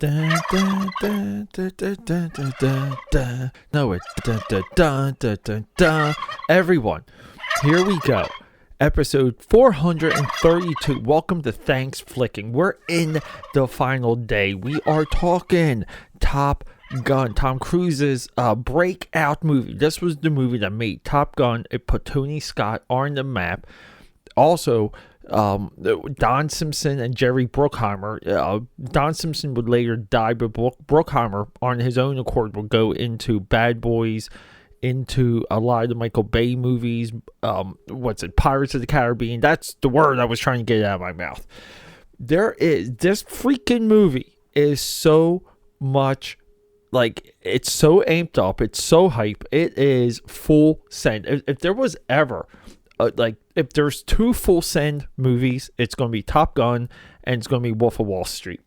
Da, da, da, da, da, da, da, da, da. No, it's da, da, da, da, da, da. Everyone, here we go. Episode 432. Welcome to Thanksflicking. We're in the final day. We are talking Top Gun, Tom Cruise's breakout movie. This was the movie that made Top Gun. It put Tony Scott on the map. Also, Don Simpson and Jerry Bruckheimer. Don Simpson would later die, but Bruckheimer, on his own accord, will go into Bad Boys, into a lot of the Michael Bay movies. Pirates of the Caribbean. That's the word I was trying to get out of my mouth. This freaking movie is so much, like, it's so amped up. It's so hype. It is full send. If there was ever, if there's two full send movies, it's going to be Top Gun and it's going to be Wolf of Wall Street.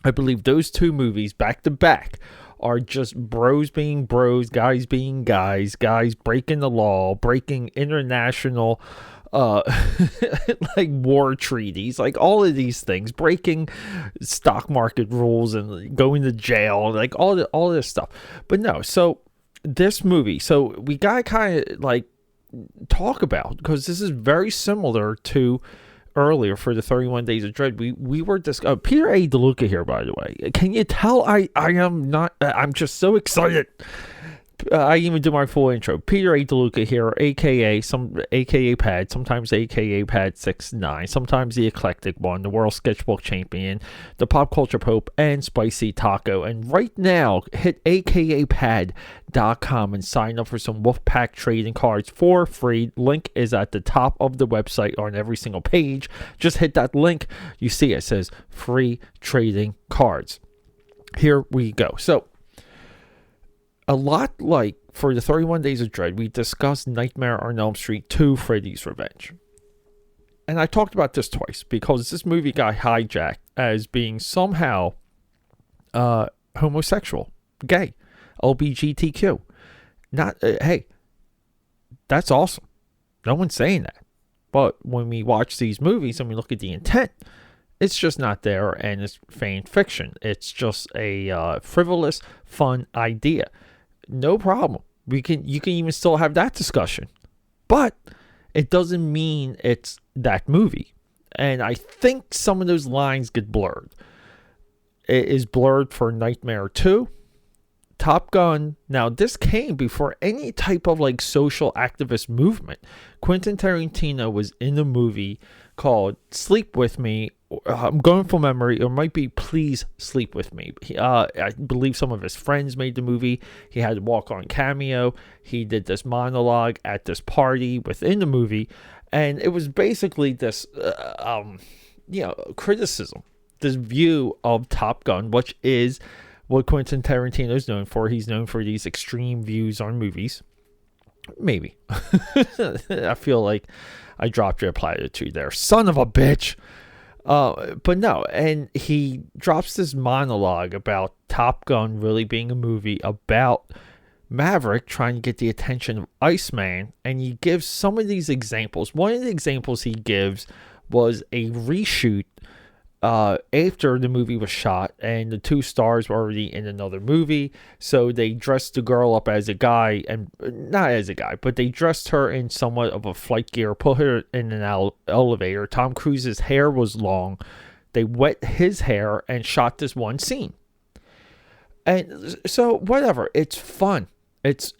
I believe those two movies back to back are just bros being bros, guys being guys breaking the law, breaking international like war treaties, like all of these things, breaking stock market rules and going to jail, like all this stuff. But no, so this movie, so we gotta kind of like talk about, because this is very similar to earlier for the 31 Days of Dread. We were discussing Peter A. DeLuca here, by the way. Can you tell I am not, I'm just so excited. I even do my full intro. Peter A. DeLuca here, aka AKAPAD, sometimes AKAPAD 69, sometimes the eclectic one, the world sketchbook champion, the pop culture pope, and spicy taco. And right now, hit AKAPAD.com and sign up for some Wolfpack trading cards for free. Link is at the top of the website on every single page. Just hit that link. You see it says free trading cards. Here we go. So, a lot like for the 31 Days of Dread, we discussed Nightmare on Elm Street 2, Freddy's Revenge. And I talked about this twice because this movie got hijacked as being somehow homosexual, gay, LGBTQ. Not, hey, that's awesome. No one's saying that. But when we watch these movies and we look at the intent, it's just not there, and it's fan fiction. It's just a frivolous, fun idea. No problem. You can even still have that discussion. But it doesn't mean it's that movie. And I think some of those lines get blurred. It is blurred for Nightmare 2. Top Gun. Now, this came before any type of like social activist movement. Quentin Tarantino was in a movie called Sleep With Me. I'm going from memory. It might be Please Sleep With Me. I believe some of his friends made the movie. He had a walk-on cameo. He did this monologue at this party within the movie. And it was basically this, criticism, this view of Top Gun, which is what Quentin Tarantino is known for. He's known for these extreme views on movies. Maybe. I feel like I dropped your platitude there. Son of a bitch. But no, and he drops this monologue about Top Gun really being a movie about Maverick trying to get the attention of Iceman, and he gives some of these examples. One of the examples he gives was a reshoot after the movie was shot, and the two stars were already in another movie, so they dressed the girl up as a guy, and not as a guy, but they dressed her in somewhat of a flight gear, put her in an elevator. Tom Cruise's hair was long. They wet his hair and shot this one scene. And so whatever, it's fun. It's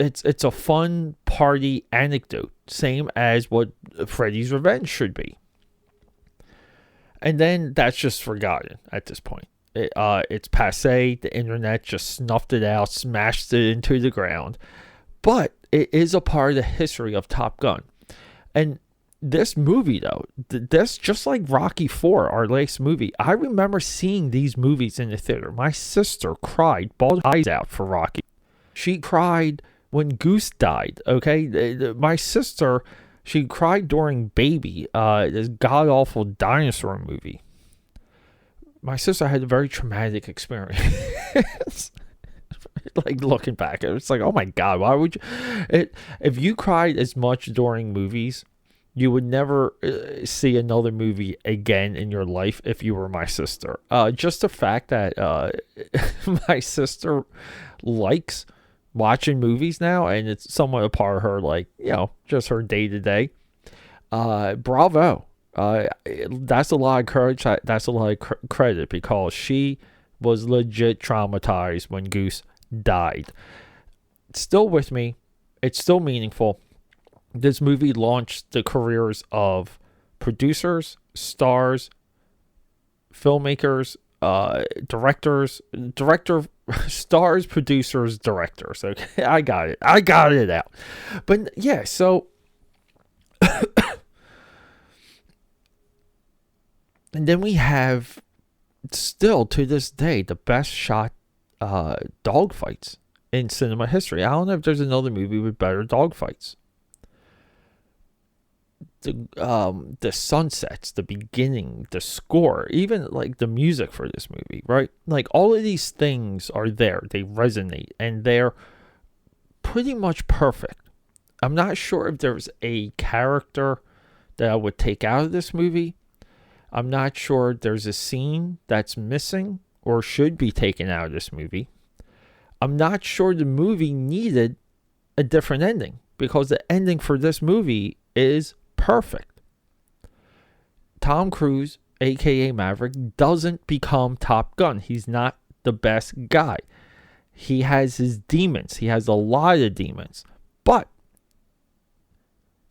a fun party anecdote, same as what Freddy's Revenge should be. And then that's just forgotten at this point. It's passé. The internet just snuffed it out, smashed it into the ground. But it is a part of the history of Top Gun. And this movie, though, this just like Rocky IV, our latest movie, I remember seeing these movies in the theater. My sister cried, bawled her eyes out for Rocky. She cried when Goose died, okay? My sister, she cried during Baby, this god-awful dinosaur movie. My sister had a very traumatic experience. Like, looking back, it's like, oh my God, why would you? If you cried as much during movies You would never see another movie again in your life if you were my sister. Just the fact that my sister likes watching movies now, and it's somewhat a part of her, like, just her day to day. Bravo. That's a lot of courage. That's a lot of credit, because she was legit traumatized when Goose died. It's still with me. It's still meaningful. This movie launched the careers of producers, stars, filmmakers, stars, producers, directors. Okay, I got it out. But yeah, so and then we have, still to this day, the best shot dogfights in cinema history. I don't know if there's another movie with better dogfights. The sunsets, the beginning, the score, even like the music for this movie, right? Like, all of these things are there. They resonate, and they're pretty much perfect. I'm not sure if there's a character that I would take out of this movie. I'm not sure there's a scene that's missing or should be taken out of this movie. I'm not sure the movie needed a different ending, because the ending for this movie is perfect. Tom Cruise, aka Maverick, doesn't become Top Gun. He's not the best guy. He has his demons. He has a lot of demons, but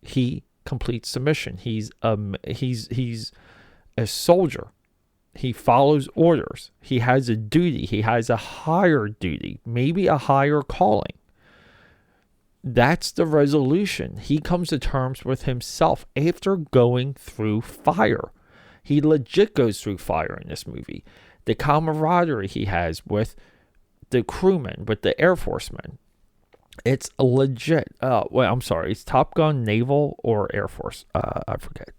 he completes the mission. He's a soldier. He follows orders. He has a duty. He has a higher duty, maybe a higher calling. That's the resolution. He comes to terms with himself after going through fire. He legit goes through fire in this movie. The camaraderie he has with the crewmen, with the Air Force men. It's legit. I'm sorry. It's Top Gun, Naval, or Air Force. I forget.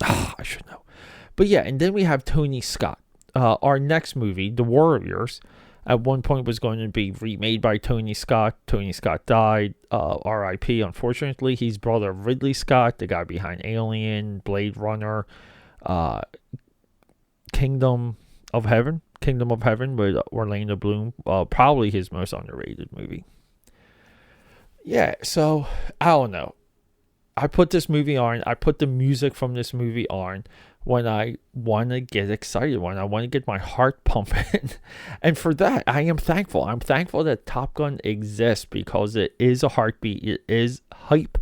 I should know. But yeah, and then we have Tony Scott. Our next movie, The Warriors, at one point was going to be remade by Tony Scott. Tony Scott died. R.I.P. Unfortunately, he's brother of Ridley Scott, the guy behind Alien, Blade Runner, Kingdom of Heaven with Orlando Bloom. Probably his most underrated movie. Yeah, so I don't know. I put this movie on. I put the music from this movie on when I want to get excited, when I want to get my heart pumping. And for that, I am thankful. I'm thankful that Top Gun exists, because it is a heartbeat. It is hype.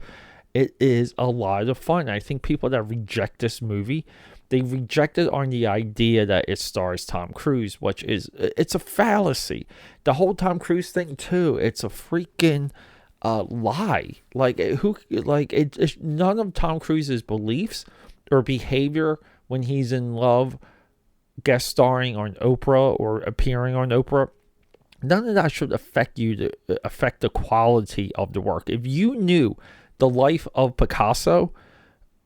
It is a lot of fun. I think people that reject this movie, they reject it on the idea that it stars Tom Cruise, which is, it's a fallacy. The whole Tom Cruise thing too, it's a freaking lie. None of Tom Cruise's beliefs or behavior when he's in love, guest starring on Oprah or appearing on Oprah, none of that should affect the quality of the work. If you knew the life of Picasso,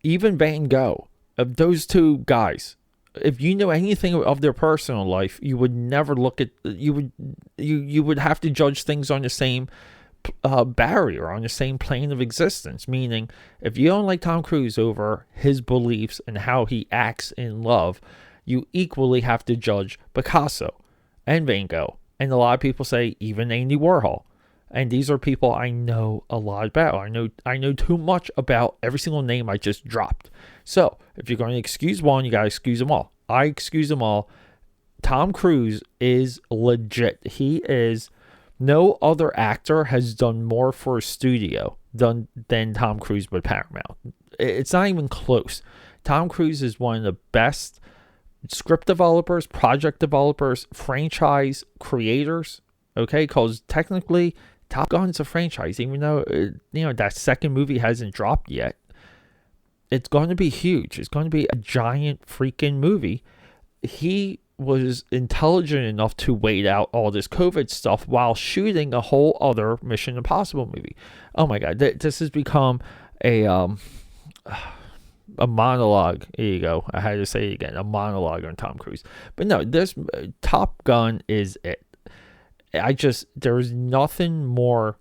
even Van Gogh, of those two guys, if you knew anything of their personal life, you would never look at, you would have to judge things on the same barrier, on the same plane of existence. Meaning, if you don't like Tom Cruise over his beliefs and how he acts in love, you equally have to judge Picasso and Van Gogh, and a lot of people say even Andy Warhol. And these are people I know a lot about. I know too much about every single name I just dropped. So if you're going to excuse one, you gotta excuse them all. I excuse them all. Tom Cruise is legit. He is. No other actor has done more for a studio than Tom Cruise with Paramount. It's not even close. Tom Cruise is one of the best script developers, project developers, franchise creators. Okay, because technically Top Gun's a franchise, even though that second movie hasn't dropped yet. It's going to be huge. It's going to be a giant freaking movie. He was intelligent enough to wait out all this COVID stuff while shooting a whole other Mission Impossible movie. Oh my God, this has become a monologue. Here you go. I had to say it again. A monologue on Tom Cruise. But no, this Top Gun is it. There's nothing more.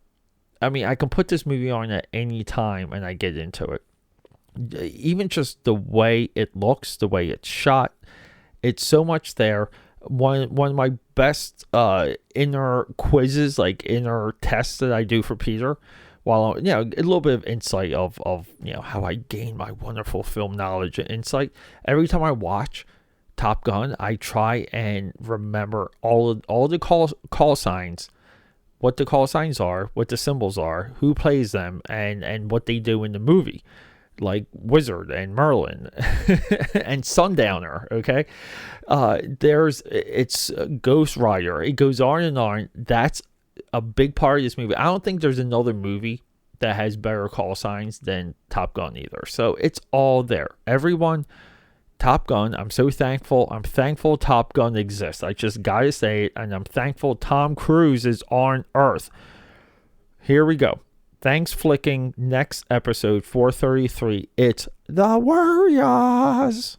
I mean, I can put this movie on at any time and I get into it. even just the way it looks, the way it's shot, it's so much there. One of my best inner quizzes, like inner tests that I do for Peter, while a little bit of insight of how I gain my wonderful film knowledge and insight. Every time I watch Top Gun, I try and remember all the call signs, what the call signs are, what the symbols are, who plays them, and what they do in the movie, like Wizard and Merlin and Sundowner. Okay, it's Ghost Rider. It goes on and on. That's a big part of this movie. I don't think there's another movie that has better call signs than Top Gun either. So it's all there. Everyone, Top Gun, I'm so thankful. I'm thankful Top Gun exists. I just gotta say it. And I'm thankful Tom Cruise is on Earth. Here we go. Thanks flicking. Next episode 433. It's The Warriors.